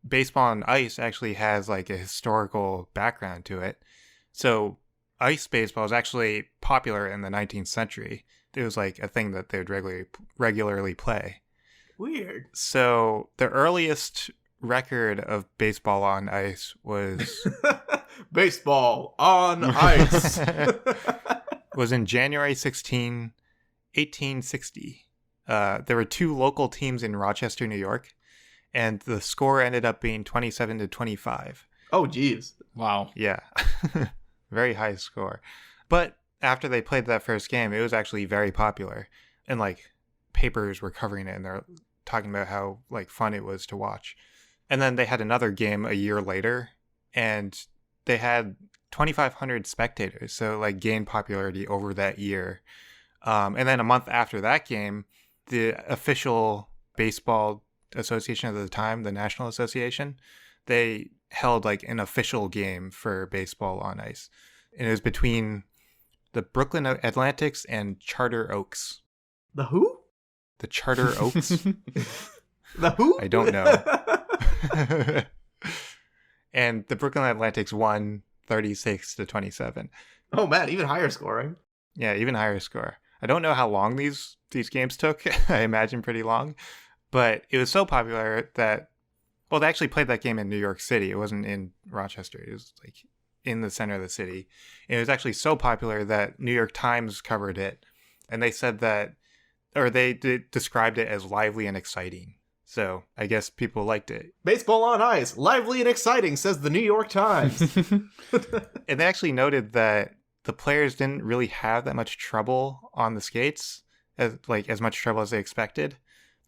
baseball on ice actually has like a historical background to it. So ice baseball is actually popular in the 19th century. It was like a thing that they would regularly play. Weird. So the earliest record of baseball on ice was baseball on ice. was in January 16, 1860. There were 2 local teams in Rochester, New York, and the score ended up being 27-25. Oh, geez. Wow. Yeah. Very high score. But after they played that first game, it was actually very popular. And like papers were covering it and they're talking about how like fun it was to watch. And then they had another game a year later and they had 2,500 spectators. So like gained popularity over that year. And then a month after that game, the official baseball association of the time, the National Association, they held like an official game for baseball on ice. And it was between the Brooklyn Atlantics and Charter Oaks. The who? The Charter Oaks? The who? I don't know. And the Brooklyn Atlantics won 36-27. Oh man, even higher scoring. Yeah, even higher score. I don't know how long these games took. I imagine pretty long. But it was so popular that, well, they actually played that game in New York City. It wasn't in Rochester. It was like in the center of the city. And it was actually so popular that New York Times covered it. And they said that, or they described it as lively and exciting. So I guess people liked it. Baseball on ice, lively and exciting, says the New York Times. And they actually noted that the players didn't really have that much trouble on the skates, as much trouble as they expected.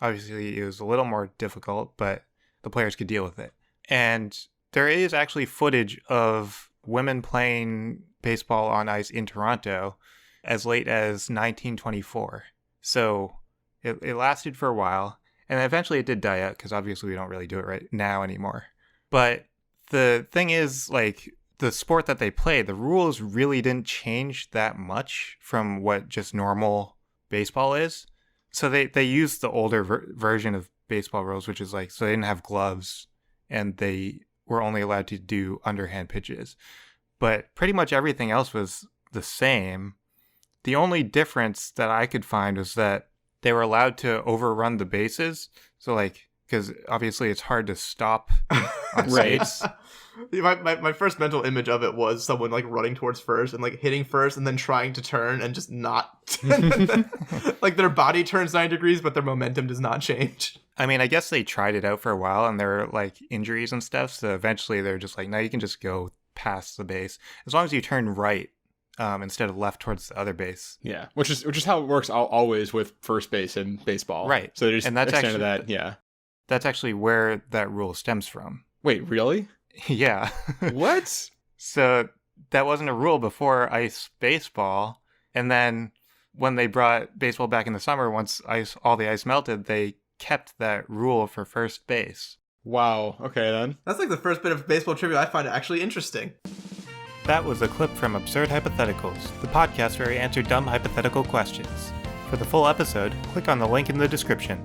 Obviously, it was a little more difficult, but the players could deal with it. And there is actually footage of women playing baseball on ice in Toronto as late as 1924. So it lasted for a while, and eventually it did die out because obviously we don't really do it right now anymore. But the thing is, like, the sport that they play, the rules really didn't change that much from what just normal baseball is. So they used the older version of baseball rules, which is like, so they didn't have gloves and they were only allowed to do underhand pitches. But pretty much everything else was the same. The only difference that I could find was that they were allowed to overrun the bases. So like, because obviously it's hard to stop on skates. My first mental image of it was someone like running towards first and like hitting first and then trying to turn and just not. Like their body turns 9 degrees, but their momentum does not change. I mean, I guess they tried it out for a while and there were like injuries and stuff. So eventually they're just like, no, you can just go past the base as long as you turn right instead of left towards the other base. Yeah, which is how it works always with first base in baseball. Right. So they just and that's extended actually, that. Yeah. That's actually where that rule stems from. Wait, really? Yeah. What? So that wasn't a rule before ice baseball. And then when they brought baseball back in the summer, once all the ice melted, they kept that rule for first base. Wow. Okay, then. That's like the first bit of baseball trivia I find actually interesting. That was a clip from Absurd Hypotheticals, the podcast where we answer dumb hypothetical questions. For the full episode, click on the link in the description.